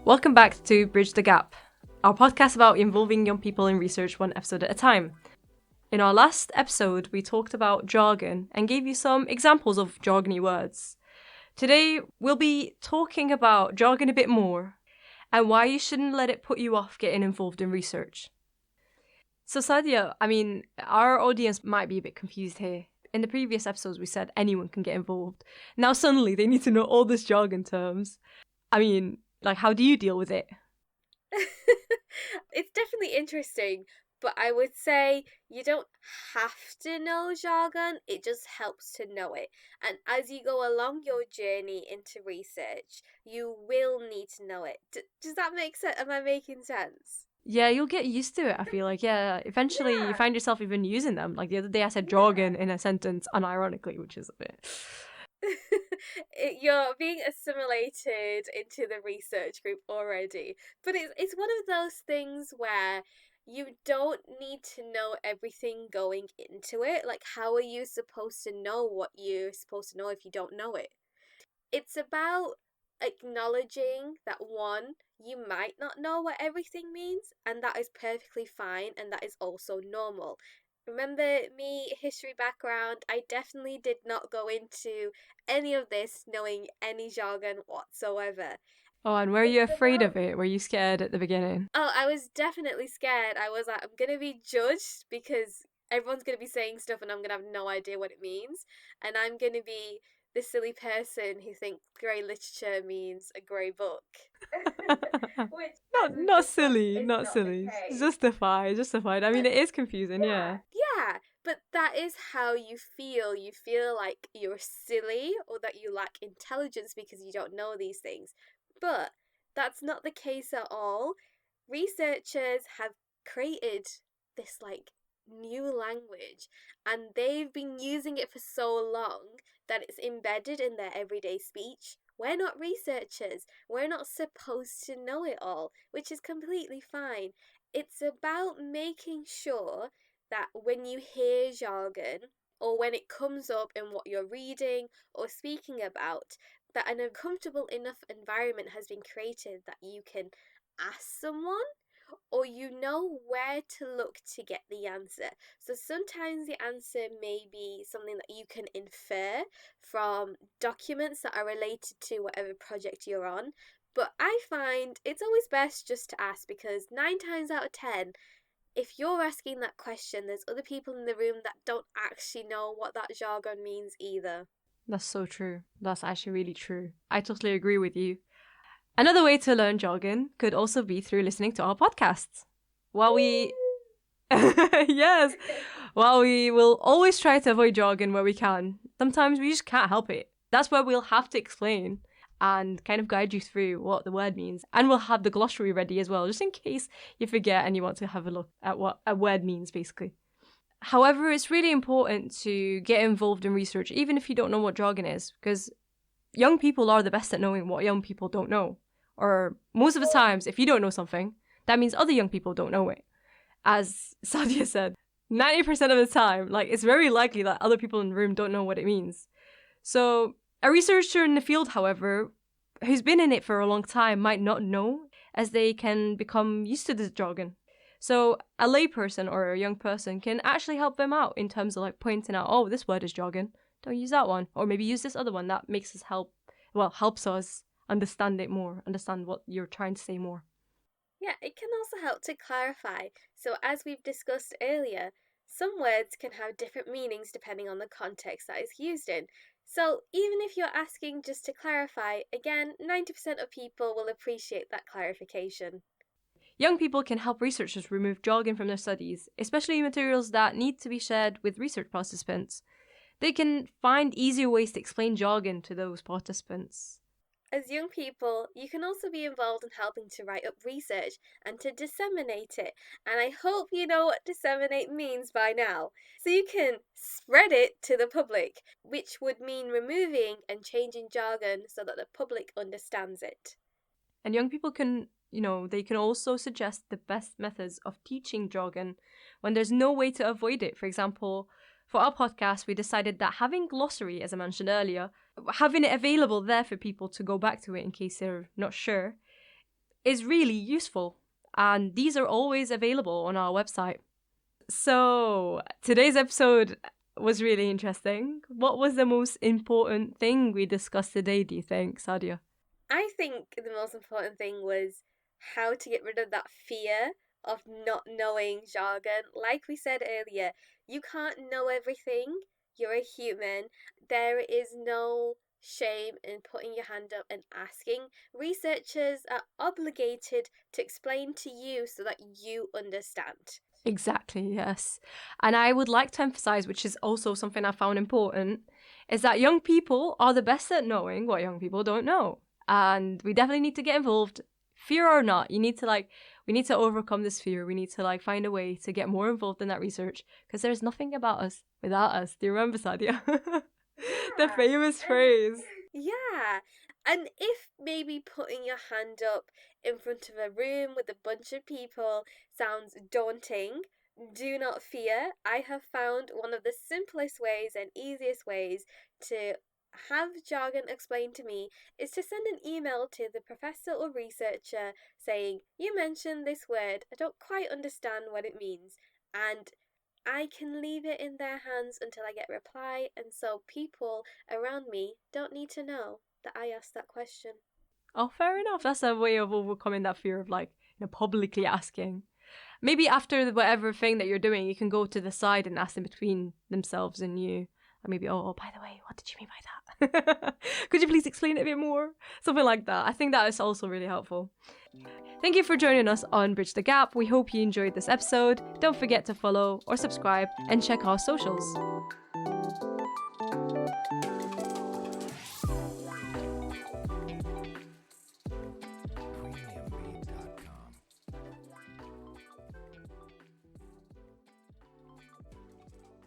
Welcome back to Bridge the Gap, our podcast about involving young people in research one episode at a time. In our last episode, we talked about jargon and gave you some examples of jargony words. Today, we'll be talking about jargon a bit more and why you shouldn't let it put you off getting involved in research. So Sadia, our audience might be a bit confused here. In the previous episodes, we said anyone can get involved. Now suddenly they need to know all these jargon terms. How do you deal with it? It's definitely interesting, but I would say you don't have to know jargon, it just helps to know it. And as you go along your journey into research, you will need to know it. Does that make sense? Am I making sense? Yeah, you'll get used to it, I feel like. Yeah, eventually you find yourself even using them. Like the other day I said jargon in a sentence unironically, which is a bit... You're being assimilated into the research group already. But it's one of those things where you don't need to know everything going into it. Like, how are you supposed to know what you're supposed to know if you don't know it? It's about acknowledging that one, you might not know what everything means, and that is perfectly fine, and that is also normal. Remember me, history background, I definitely did not go into any of this knowing any jargon whatsoever. Oh, and were you afraid of it? Were you scared at the beginning? Oh, I was definitely scared. I was like, I'm gonna be judged because everyone's gonna be saying stuff and I'm gonna have no idea what it means. And I'm gonna be the silly person who thinks grey literature means a grey book. Which, not silly, not silly. Justified. It is confusing, yeah. Yeah, but that is how you feel. You feel like you're silly or that you lack intelligence because you don't know these things. But that's not the case at all. Researchers have created this new language and they've been using it for so long that it's embedded in their everyday speech. We're not researchers. We're not supposed to know it all, which is completely fine. It's about making sure that when you hear jargon or when it comes up in what you're reading or speaking about, that an uncomfortable enough environment has been created that you can ask someone or you know where to look to get the answer. So sometimes the answer may be something that you can infer from documents that are related to whatever project you're on. But I find it's always best just to ask because 9 times out of 10, if you're asking that question, there's other people in the room that don't actually know what that jargon means either. That's so true. That's actually really true. I totally agree with you. Another way to learn jargon could also be through listening to our podcasts. While we will always try to avoid jargon where we can, sometimes we just can't help it. That's where we'll have to explain and kind of guide you through what the word means. And we'll have the glossary ready as well, just in case you forget and you want to have a look at what a word means, basically. However, it's really important to get involved in research, even if you don't know what jargon is, because young people are the best at knowing what young people don't know. Or most of the times, if you don't know something, that means other young people don't know it. As Sadia said, 90% of the time, it's very likely that other people in the room don't know what it means. So a researcher in the field, however, who's been in it for a long time might not know, as they can become used to this jargon. So a layperson or a young person can actually help them out in terms of pointing out, oh, this word is jargon, don't use that one. Or maybe use this other one that makes us helps us understand it more, understand what you're trying to say more. Yeah, it can also help to clarify. So as we've discussed earlier, some words can have different meanings depending on the context that it's used in. So even if you're asking just to clarify, again, 90% of people will appreciate that clarification. Young people can help researchers remove jargon from their studies, especially materials that need to be shared with research participants. They can find easier ways to explain jargon to those participants. As young people, you can also be involved in helping to write up research and to disseminate it. And I hope you know what disseminate means by now. So you can spread it to the public, which would mean removing and changing jargon so that the public understands it. And young people can, they can also suggest the best methods of teaching jargon when there's no way to avoid it. For example, for our podcast, we decided that having glossary, as I mentioned earlier, having it available there for people to go back to it in case they're not sure, is really useful. And these are always available on our website. So today's episode was really interesting. What was the most important thing we discussed today, do you think, Sadia? I think the most important thing was how to get rid of that fear of not knowing jargon. Like we said earlier, you can't know everything. You're a human. There is no shame in putting your hand up and asking. Researchers are obligated to explain to you so that you understand. Exactly, yes. And I would like to emphasize, which is also something I found important, is that young people are the best at knowing what young people don't know. And we definitely need to get involved, fear or not. We need to overcome this fear. We need to find a way to get more involved in that research, because there's nothing about us without us. Do you remember, Sadia? The famous phrase. Yeah. And if maybe putting your hand up in front of a room with a bunch of people sounds daunting, do not fear. I have found one of the simplest ways and easiest ways to have jargon explained to me is to send an email to the professor or researcher saying, "You mentioned this word, I don't quite understand what it means." And I can leave it in their hands until I get a reply, and so people around me don't need to know that I asked that question. Oh, fair enough. That's a way of overcoming that fear of publicly asking. Maybe after whatever thing that you're doing, you can go to the side and ask them between themselves and you. Or maybe, oh, by the way, what did you mean by that? Could you please explain it a bit more? Something like that. I think that is also really helpful. Thank you for joining us on Bridge the Gap. We hope you enjoyed this episode. Don't forget to follow or subscribe and check our socials.